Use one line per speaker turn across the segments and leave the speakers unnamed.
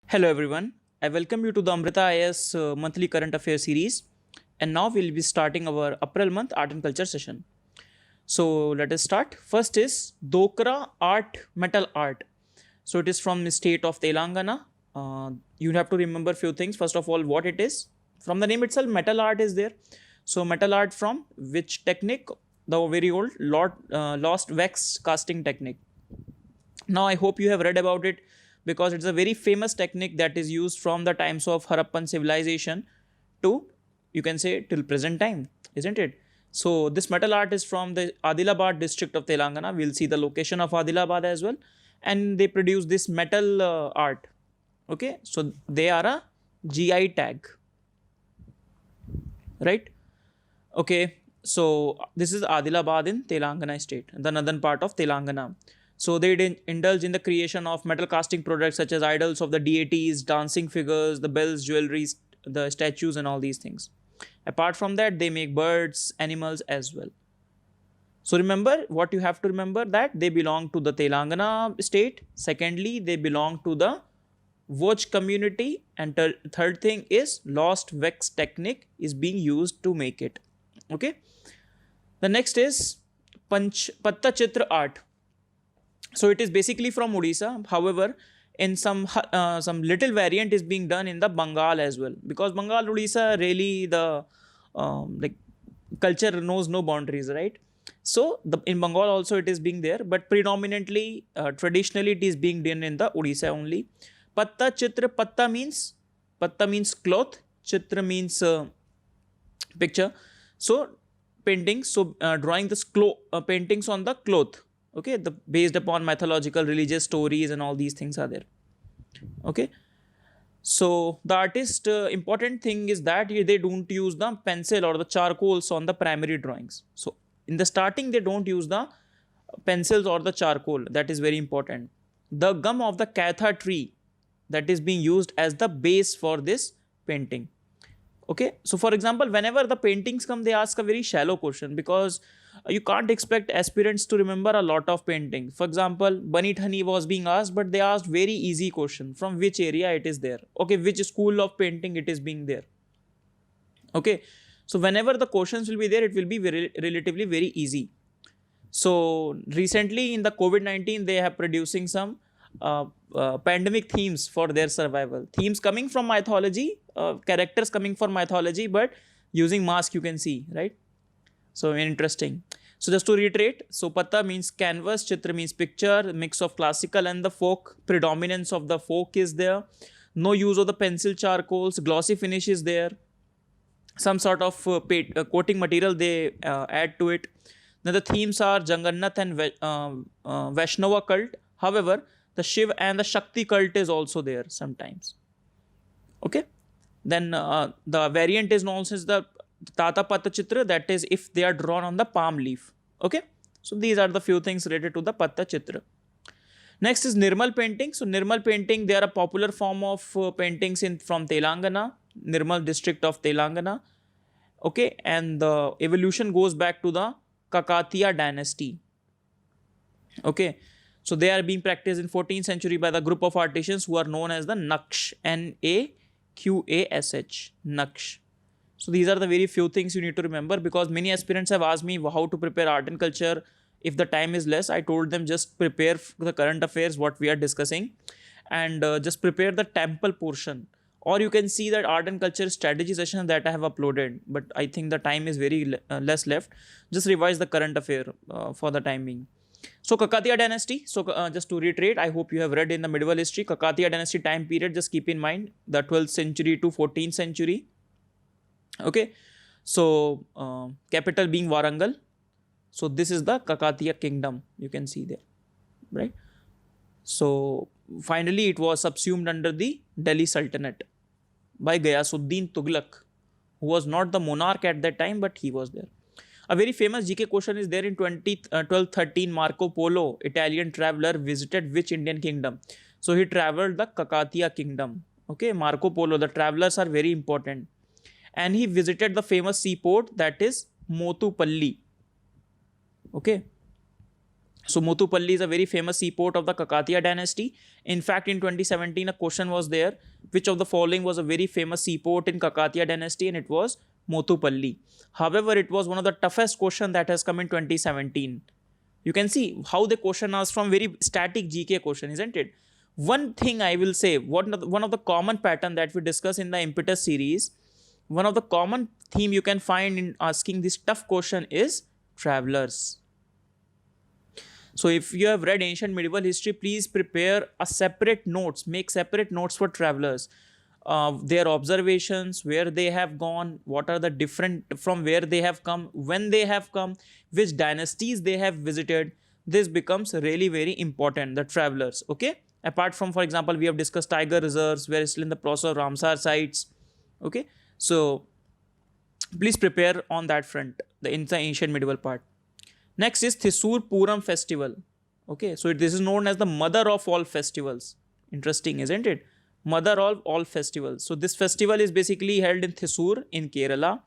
Hello everyone. I welcome you to the Amrita IAS monthly current affairs series. And now we'll be starting our April month art and culture session. So let us start. First is Dokra art, metal art. So it is from the state of Telangana. You have to remember few things. First of all, what it is. From the name itself, metal art is there. So metal art from which technique? The very old lost wax casting technique. Now I hope you have read about it because it's a very famous technique that is used from the times of Harappan civilization to, you can say, till present time, isn't it? So this metal art is from the Adilabad district of Telangana. We'll see the location of Adilabad as well, and they produce this metal art. Okay, so they are a GI tag, right? Okay, so this is Adilabad in Telangana state, the northern part of Telangana. So they indulge in the creation of metal casting products such as idols of the deities, dancing figures, the bells, jewelry, the statues, and all these things. Apart from that, they make birds, animals as well. So remember what you have to remember, that they belong to the Telangana state. Secondly, they belong to the Voj community, and third thing is lost wax technique is being used to make it. Okay. The next is Patta Chitra art. So it is basically from Odisha. However, in some little variant is being done in the Bengal as well, because Bengal, Odisha, really the like culture knows no boundaries, right? So in Bengal also it is being there, but predominantly traditionally it is being done in the Odisha only. Patta Chitra, patta means cloth, Chitra means picture. So paintings, so drawing this paintings on the cloth. Okay, the based upon mythological religious stories and all these things are there. Okay, so the artist important thing is that they don't use the pencil or the charcoals on the primary drawings. So in the starting they don't use the pencils or the charcoal. That is very important. The gum of the katha tree, that is being used as the base for this painting. Okay, so for example, whenever the paintings come, they ask a very shallow question, because you can't expect aspirants to remember a lot of painting. For example, Bunny Thani was being asked, but they asked very easy question: from which area it is there? Okay, which school of painting it is being there? Okay, so whenever the questions will be there, it will be relatively very easy. So recently in the COVID-19, they have producing some pandemic themes for their survival. Themes coming from mythology, characters coming from mythology, but using mask, you can see, right? So interesting. So just to reiterate, so Patta means canvas, Chitra means picture, mix of classical and the folk, predominance of the folk is there, no use of the pencil charcoals, glossy finish is there, some sort of coating material they add to it. Now the themes are Jagannath and Vaishnava cult. However, the Shiv and the Shakti cult is also there sometimes. Okay. Then the variant is known as the Tata Patta Chitra, that is if they are drawn on the palm leaf. Okay. So these are the few things related to the Patta Chitra. Next is Nirmal painting. So Nirmal painting, they are a popular form of paintings from Telangana, Nirmal district of Telangana. Okay. And the evolution goes back to the Kakatiya dynasty. Okay. So they are being practiced in 14th century by the group of artisans who are known as the Naksh, N-A-Q-A-S-H, Naksh. So these are the very few things you need to remember, because many aspirants have asked me how to prepare art and culture if the time is less. I told them just prepare the current affairs, what we are discussing, and just prepare the temple portion. Or you can see that art and culture strategy session that I have uploaded, but I think the time is very less left. Just revise the current affair for the time being. So Kakatiya dynasty, so just to reiterate, I hope you have read in the medieval history, Kakatiya dynasty time period, just keep in mind the 12th century to 14th century. Okay, so capital being Warangal. So this is the Kakatiya kingdom, you can see there, right? So finally it was subsumed under the Delhi Sultanate by Ghayasuddin Tughlaq, who was not the monarch at that time, but he was there. A very famous GK question is there in 1213. Marco Polo, Italian traveler, visited which Indian kingdom? So he traveled the Kakatiya kingdom. Okay, Marco Polo, the travelers are very important. And he visited the famous seaport, that is Motupalli. Okay. So Motupalli is a very famous seaport of the Kakatiya dynasty. In fact, in 2017, a question was there, which of the following was a very famous seaport in Kakatiya dynasty, and it was Motupalli. However, it was one of the toughest question that has come in 2017. You can see how the question asked from very static GK question, isn't it? One thing I will say, one of the common pattern that we discuss in the impetus series, one of the common theme you can find in asking this tough question is travelers. So if you have read ancient medieval history, please prepare a separate notes, make separate notes for travelers. Their observations, where they have gone, what are the different, from where they have come, when they have come, which dynasties they have visited. This becomes really very important, the travelers, okay? Apart from, for example, we have discussed tiger reserves, we are still in the process of Ramsar sites, okay? So please prepare on that front, in the ancient medieval part. Next is Thrissur Puram festival. Okay, so this is known as the mother of all festivals. Interesting, isn't it? Mother of all festivals. So this festival is basically held in Thrissur in Kerala,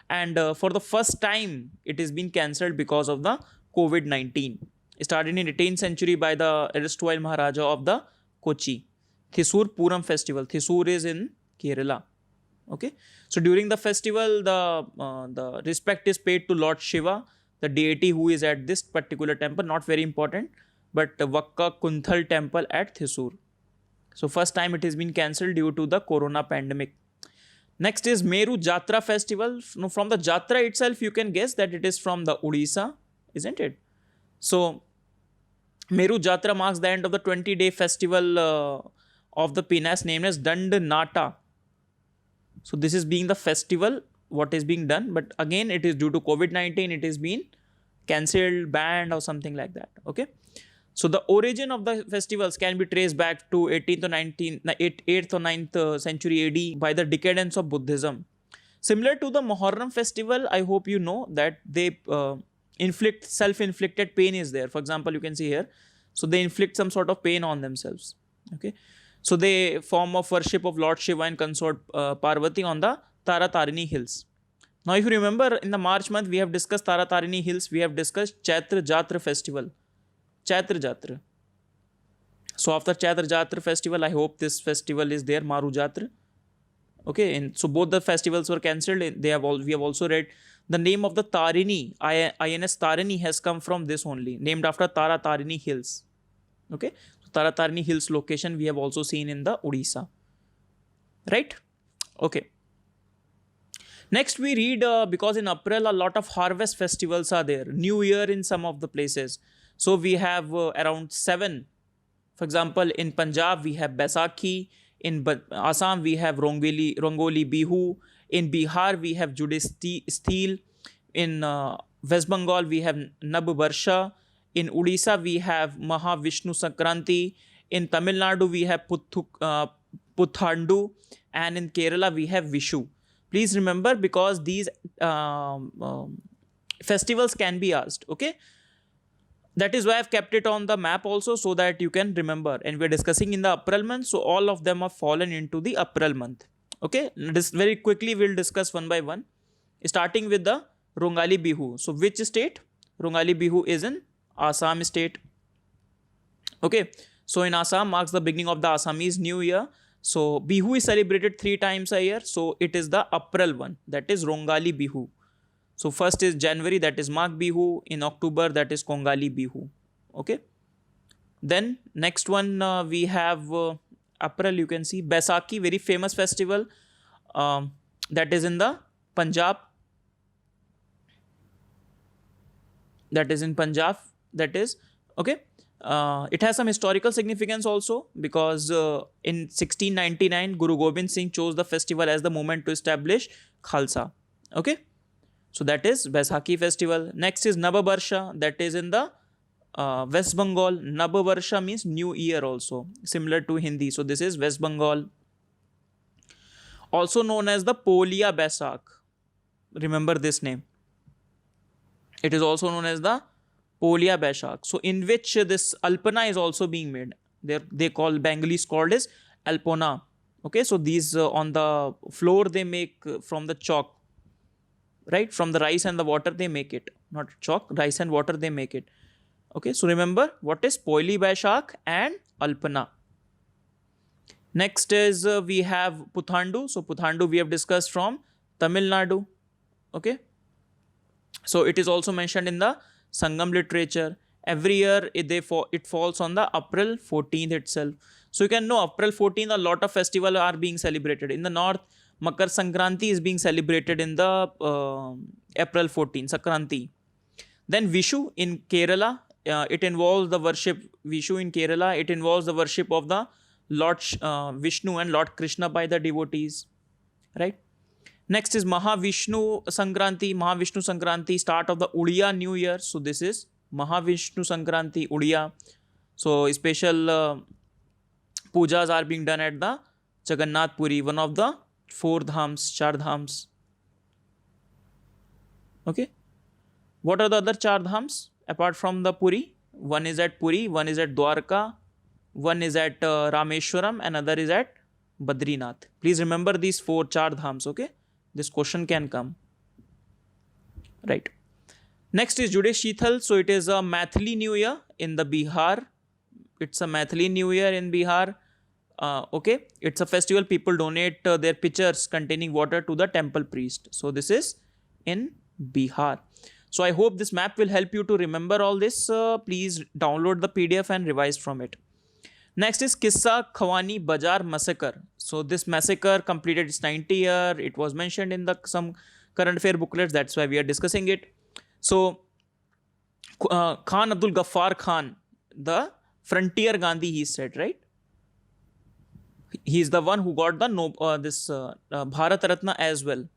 and for the first time it is been cancelled because of the COVID-19. It started in 18th century by the erstwhile Maharaja of the Kochi. Thrissur Puram festival. Thrissur is in Kerala. Okay, so during the festival, the respect is paid to Lord Shiva, the deity who is at this particular temple, not very important, but Vakka Kunthal temple at Thrissur. So first time it has been cancelled due to the corona pandemic. Next is Meru Jatra festival. From the Jatra itself, you can guess that it is from the Odisha, isn't it? So Meru Jatra marks the end of the 20-day festival of the Pinas named as Dand Nata. So this is being the festival, what is being done, but again it is due to COVID-19, it is being cancelled, banned or something like that, okay? So the origin of the festivals can be traced back to 18th or 8th or 9th century AD by the decadence of Buddhism. Similar to the Muharram festival, I hope you know that they self-inflicted pain is there. For example, you can see here, so they inflict some sort of pain on themselves, okay? So they form of worship of Lord Shiva and consort Parvati on the Tara Tarini hills. Now if you remember, in the March month we have discussed Tara Tarini hills, we have discussed Chaitra Jatra festival. Chaitra Jatra. So after Chaitra Jatra festival, I hope this festival is there, Maru Jatra. Okay, and so both the festivals were cancelled. We have also read the name of the Tarini, INS Tarini has come from this only, named after Tara Tarini hills. Okay, so Tara Tarini hills location we have also seen in the Odisha. Right? Okay. Next we read, because in April a lot of harvest festivals are there, New Year in some of the places. So we have around 7. For example, in Punjab we have Baisakhi, in Assam we have Rongoli Bihu, in Bihar we have Judisthil, in West Bengal we have Nab Barsha, in Odisha we have Maha Vishnu Sankranti, in Tamil Nadu we have Puthandu, and in Kerala we have Vishu. Please remember, because these festivals can be asked, okay? That is why I've kept it on the map also, so that you can remember. And we're discussing in the April month, so all of them are fallen into the April month. Okay, very quickly we'll discuss one by one, starting with the Rongali Bihu. So which state? Rongali Bihu is in Assam state. Okay, so in Assam marks the beginning of the Assamese New Year. So Bihu is celebrated 3 times a year. So it is the April one, that is Rongali Bihu. So first is January, that is Magh Bihu. In October, that is Kongali Bihu. Okay. Then next one we have April, you can see Baisakhi, very famous festival, that is in the Punjab. That is in Punjab. That is okay. It has some historical significance also, because in 1699 Guru Gobind Singh chose the festival as the moment to establish Khalsa. Okay, so that is Baisakhi festival. Next is Navabarsha, that is in the West Bengal. Navabarsha means New Year also, similar to Hindi. So this is West Bengal. Also known as the Polia Baisakh. Remember this name. It is also known as the Polia Baishakh. So in which this Alpana is also being made. They call, Bengalis called as Alpona. Okay, so these on the floor they make from the chalk. Right, from the rice and the water they make it. Not chalk, rice and water they make it. Okay, so remember what is Poili Baishakh and Alpana. Next is we have Puthandu. So Puthandu we have discussed from Tamil Nadu. Okay, so it is also mentioned in the Sangam literature. Every year it falls on the April 14th itself. So you can know April 14th a lot of festivals are being celebrated. In the north, Makar Sankranti is being celebrated in the April 14th, Sankranti. Then Vishu in Kerala, it involves the worship. Vishu in Kerala, it involves the worship of the Lord Vishnu and Lord Krishna by the devotees, right? Next is Mahavishnu Sankranti. Mahavishnu Sankranti, start of the Udiya New Year. So this is Mahavishnu Sankranti, Udiya. So special pujas are being done at the Jagannath Puri, one of the 4 dhams, 4 dhams. Okay. What are the other 4 dhams apart from the Puri? One is at Puri, one is at Dwarka, one is at Rameshwaram, and another is at Badrinath. Please remember these 4 dhams, okay? This question can come. Right. Next is Jude Shithal. So it is a Maithili New Year in the Bihar. It's a Maithili New Year in Bihar. Okay. It's a festival. People donate their pitchers containing water to the temple priest. So this is in Bihar. So I hope this map will help you to remember all this. Please download the PDF and revise from it. Next is Kissa Khawani Bazaar Massacre. So this massacre completed its 90th year. It was mentioned in some current affair booklets. That's why we are discussing it. So Khan Abdul Ghaffar Khan, the frontier Gandhi, he said, right? He is the one who got the Bharat Ratna as well.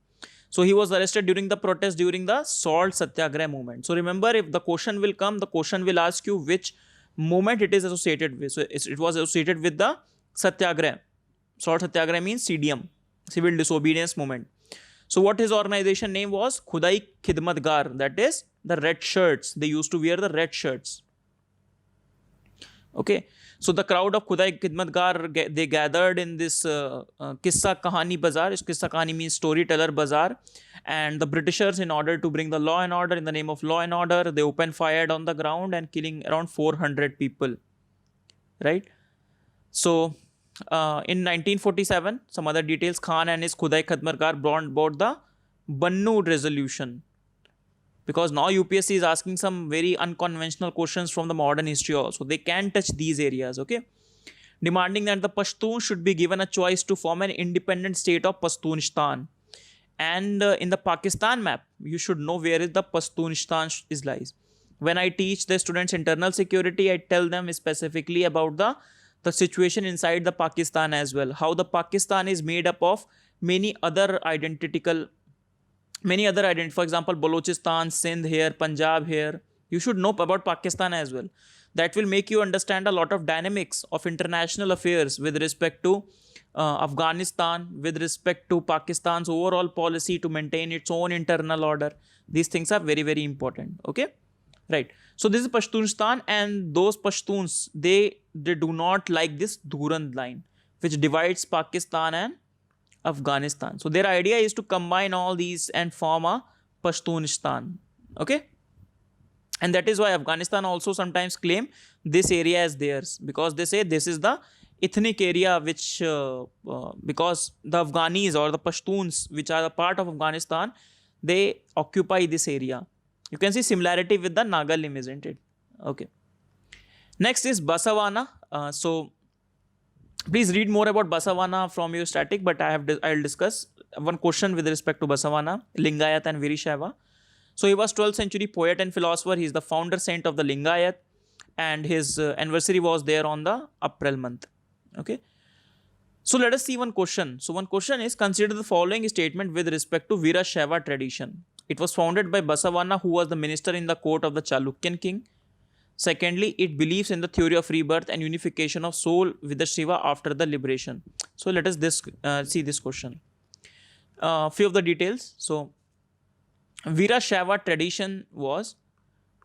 So he was arrested during the protest during the Salt Satyagraha movement. So remember, if the question will come, the question will ask you which movement it is associated with. So it was associated with the Satyagraha. Salt Satyagraha means CDM, Civil Disobedience Movement. So what his organization name was? Khudai Khidmatgar. That is the red shirts. They used to wear the red shirts. Okay. So the crowd of Khudai Khidmatgar, they gathered in this Kissa Kahani Bazaar. Kissa Kahani means storyteller bazaar. And the Britishers, in order to bring the law and order, in the name of law and order, they opened fire on the ground and killing around 400 people. Right? So in 1947, some other details, Khan and his Khudai Khidmatgar brought the Bannu resolution. Because now UPSC is asking some very unconventional questions from the modern history also. They can touch these areas, okay? Demanding that the Pashtuns should be given a choice to form an independent state of Pashtunistan. And in the Pakistan map, you should know where is the Pashtunistan is lies. When I teach the students internal security, I tell them specifically about the situation inside the Pakistan as well. How the Pakistan is made up of many other identical. For example, Balochistan, Sindh here, Punjab here. You should know about Pakistan as well. That will make you understand a lot of dynamics of international affairs with respect to Afghanistan, with respect to Pakistan's overall policy to maintain its own internal order. These things are very, very important. Okay? Right. So this is Pashtunistan, and those Pashtuns, they do not like this Durand line, which divides Pakistan and Afghanistan. So their idea is to combine all these and form a Pashtunistan. Okay? And that is why Afghanistan also sometimes claim this area as theirs, because they say this is the ethnic area which, because the Afghanis or the Pashtuns, which are a part of Afghanistan, they occupy this area. You can see similarity with the Nagalim, isn't it? Okay. Next is Basavana. So please read more about Basavana from your static, but I'll discuss one question with respect to Basavana, Lingayat and Virishaiva. So he was 12th century poet and philosopher. He is the founder saint of the Lingayat, and his anniversary was there on the April month. Okay. So let us see one question. So one question is, consider the following statement with respect to Virashaiva tradition. It was founded by Basavana, who was the minister in the court of the Chalukyan king. Secondly, it believes in the theory of rebirth and unification of soul with the Shiva after the liberation. So let us see this question. Few of the details. So Virashaiva tradition was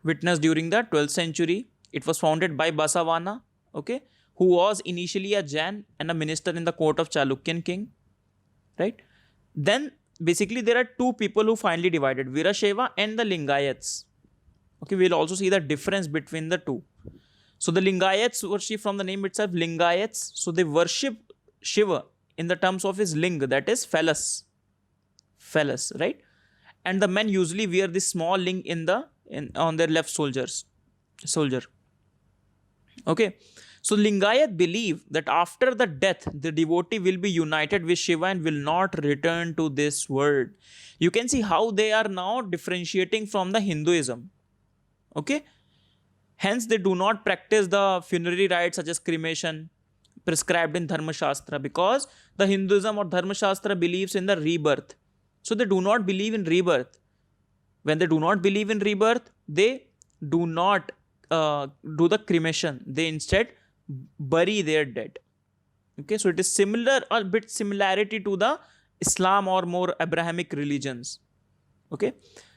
witnessed during the 12th century. It was founded by Basavana, okay, who was initially a Jain and a minister in the court of Chalukyan king, right? Then basically there are two people who finally divided, Virashaiva and the Lingayats. Okay, we'll also see the difference between the two. So the Lingayats worship, from the name itself, Lingayats. So they worship Shiva in the terms of his ling, that is phallus, right? And the men usually wear this small ling on their left soldier. Okay, so Lingayat believe that after the death, the devotee will be united with Shiva and will not return to this world. You can see how they are now differentiating from the Hinduism. Okay, hence they do not practice the funerary rites such as cremation prescribed in Dharma Shastra, because the Hinduism or Dharma Shastra believes in the rebirth. So they do not believe in rebirth. When they do not believe in rebirth, they do not do the cremation. They instead bury their dead. Okay, so it is similar, a bit similarity to the Islam or more Abrahamic religions. Okay,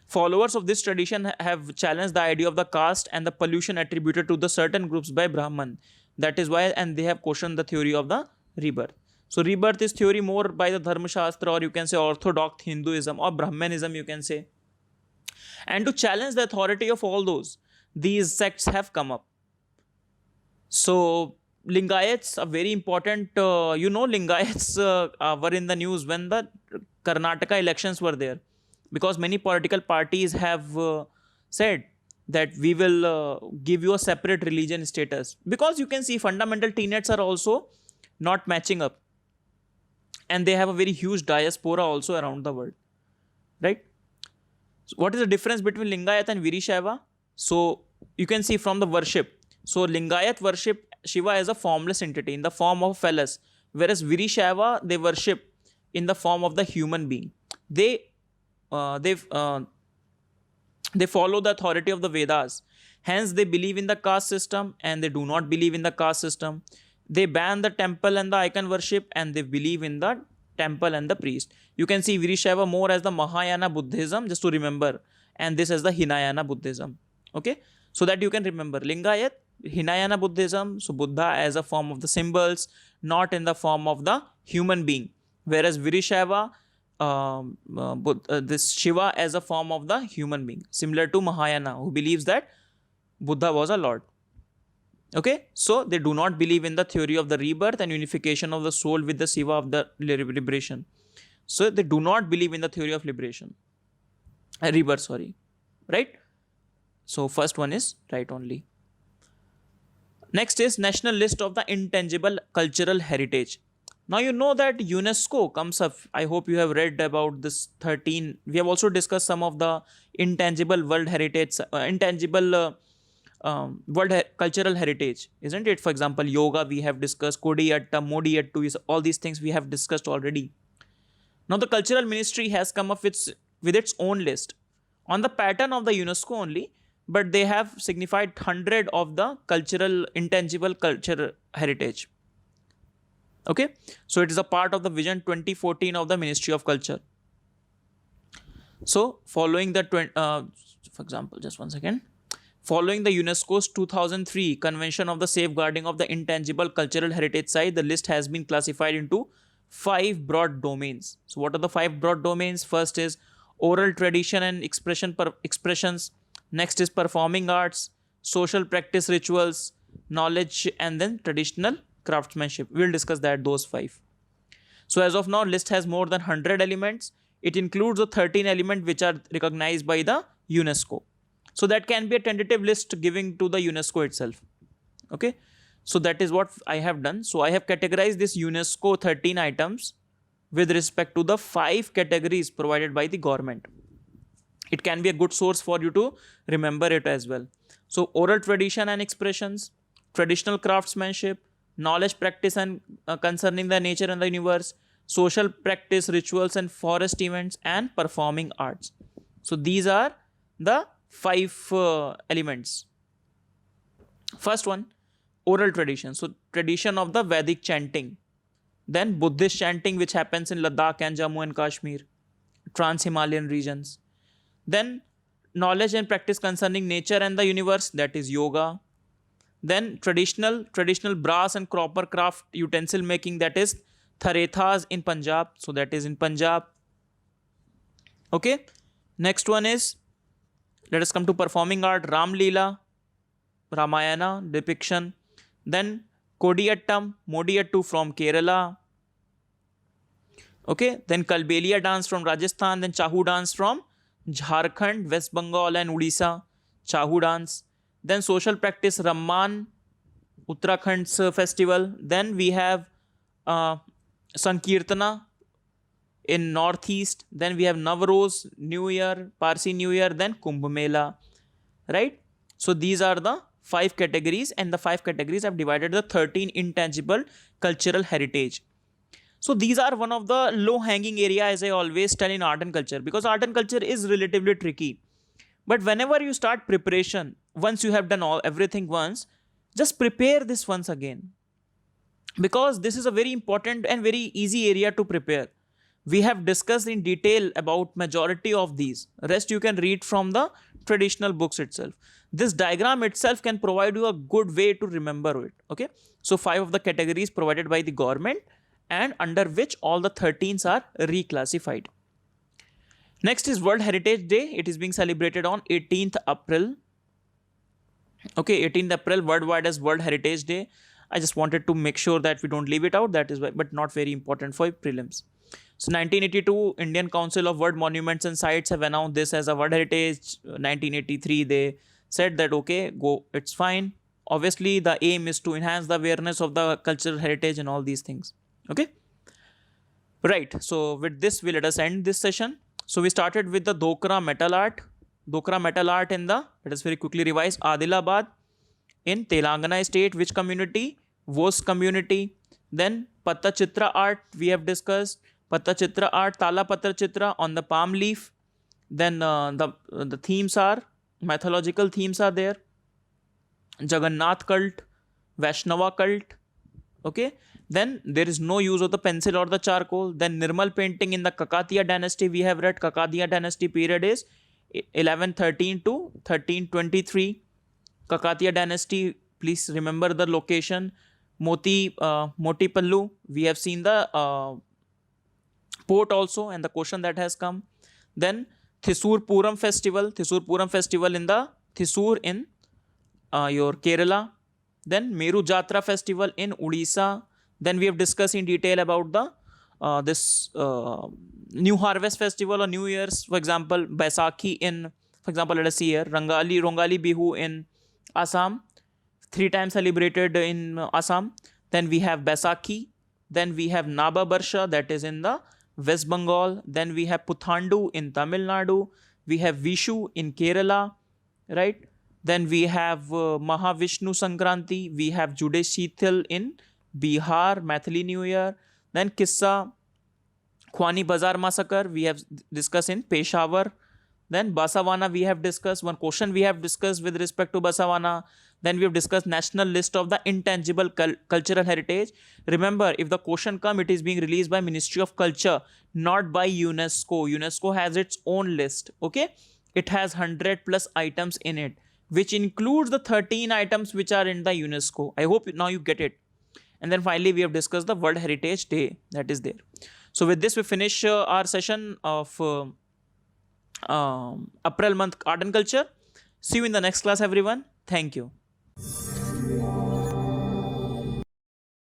followers of this tradition have challenged the idea of the caste and the pollution attributed to the certain groups by Brahman. That is why, and they have questioned the theory of the rebirth. So rebirth is theory more by the Dharma Shastra, or you can say Orthodox Hinduism or Brahmanism, you can say. And to challenge the authority of all those, these sects have come up. So Lingayats are very important. Lingayats were in the news when the Karnataka elections were there, because many political parties have said that we will give you a separate religion status, because you can see fundamental tenets are also not matching up, and they have a very huge diaspora also around the world, right? So what is the difference between Lingayat and Virishaiva? So you can see from the worship. So Lingayat worship Shiva as a formless entity in the form of phallus, whereas Virishaiva, they worship in the form of the human being. They follow the authority of the Vedas. Hence, they believe in the caste system and they do not believe in the caste system. They ban the temple and the icon worship, and they believe in the temple and the priest. You can see Virishaiva more as the Mahayana Buddhism, just to remember, and this as the Hinayana Buddhism. Okay, so that you can remember. Lingayat, Hinayana Buddhism, so Buddha as a form of the symbols, not in the form of the human being. Whereas Virishaiva, this Shiva as a form of the human being, similar to Mahayana, who believes that Buddha was a lord. Okay, so they do not believe in the theory of the rebirth and unification of the soul with the Shiva of the liberation. So they do not believe in the theory of rebirth, sorry, right? So first one is right only. Next is National List of the Intangible Cultural Heritage. Now you know that UNESCO comes up. I hope you have read about this 13. We have also discussed some of the intangible world heritage, world cultural heritage, isn't it? For example, yoga we have discussed, Kodiyattam, Modiyattu, all these things we have discussed already. Now the Cultural Ministry has come up with its own list on the pattern of the UNESCO only, but they have signified 100 of the cultural, intangible cultural heritage. Okay, so it is a part of the Vision 2014 of the Ministry of Culture. So following the, for example, just one second. Following the UNESCO's 2003 Convention of the Safeguarding of the Intangible Cultural Heritage Site, the list has been classified into 5 broad domains. So what are the 5 broad domains? First is oral tradition and expressions. Next is performing arts, social practice rituals, knowledge, and then traditional craftsmanship. We will discuss those 5. So as of now, list has more than 100 elements. It includes the 13 elements which are recognized by the UNESCO. So that can be a tentative list giving to the UNESCO itself. Okay. So that is what I have done. So I have categorized this UNESCO 13 items with respect to the 5 categories provided by the government. It can be a good source for you to remember it as well. So oral tradition and expressions, traditional craftsmanship, knowledge practice and concerning the nature and the universe, social practice, rituals and forest events, and performing arts. So these are the 5 elements. First one, oral tradition. So tradition of the Vedic chanting. Then Buddhist chanting, which happens in Ladakh and Jammu and Kashmir, trans-Himalayan regions. Then knowledge and practice concerning nature and the universe, that is yoga. Then traditional brass and copper craft utensil making, that is tharethas in Punjab. So that is in Punjab. Okay. Next one is Let us come to performing art. Ram Leela, Ramayana depiction. Then Kodiyattam, Modiyattu from Kerala. Okay, then Kalbelia dance from Rajasthan, then Chahu dance from Jharkhand, West Bengal and Odisha, Chahu dance. Then social practice Ramman, Uttarakhand's festival. Then we have Sankirtana in Northeast. Then we have Navroz, New Year, Parsi New Year, then Kumbh Mela, right? So these are the 5 categories, and the 5 categories have divided the 13 intangible cultural heritage. So these are one of the low hanging area, as I always tell in art and culture, because art and culture is relatively tricky. But whenever you start preparation, once you have done everything once, just prepare this once again, because this is a very important and very easy area to prepare. We have discussed in detail about majority of these. Rest you can read from the traditional books itself. This diagram itself can provide you a good way to remember it. Okay. So 5 of the categories provided by the government, and under which all the 13s are reclassified. Next is World Heritage Day. It is being celebrated on 18th April. Okay, 18th April worldwide as World Heritage Day. I just wanted to make sure that we don't leave it out. That is why, but not very important for prelims. So 1982, Indian Council of World Monuments and Sites have announced this as a World Heritage. 1983, they said that, okay, go, it's fine. Obviously, the aim is to enhance the awareness of the cultural heritage and all these things. Okay. Right. So with this, let us end this session. So we started with the Dokra metal art. Dokra metal art in the, let us very quickly revise, Adilabad in Telangana state. Which community? Vos community. Then Pattachitra art we have discussed. Pattachitra art, Tala Patra Chitra on the palm leaf. Then the themes are, mythological themes are there. Jagannath cult, Vaishnava cult. Okay. Then there is no use of the pencil or the charcoal. Then Nirmal painting in the Kakatiya dynasty we have read. Kakatiya dynasty period is 1113 to 1323. Kakatiya dynasty, please remember the location. Motipallu. We have seen the port also and the question that has come. Then Thrissur Puram festival. Thrissur Puram festival in the Thrissur in your Kerala. Then Meru Jatra festival in Odisha. Then we have discussed in detail about the this New Harvest festival or New Year's. For example, Baisakhi in, for example, let us see here, Rongali Bihu in Assam, 3 times celebrated in Assam. Then we have Baisakhi. Then we have Naba Barsha, that is in the West Bengal. Then we have Puthandu in Tamil Nadu. We have Vishu in Kerala, right? Then we have Mahavishnu Sankranti. We have Jude Shithal in Bihar, Maithili New Year. Then Kissa Khwani Bazar Massacre we have discussed in Peshawar. Then Basawana we have discussed. One question we have discussed with respect to Basawana. Then we have discussed national list of the intangible cultural heritage. Remember, if the question come, it is being released by Ministry of Culture, not by UNESCO. UNESCO has its own list. Okay, it has 100+ items in it, which includes the 13 items which are in the UNESCO. I hope now you get it. And then finally, we have discussed the World Heritage Day that is there. So with this, we finish our session of April month art and culture. See you in the next class, everyone. Thank you.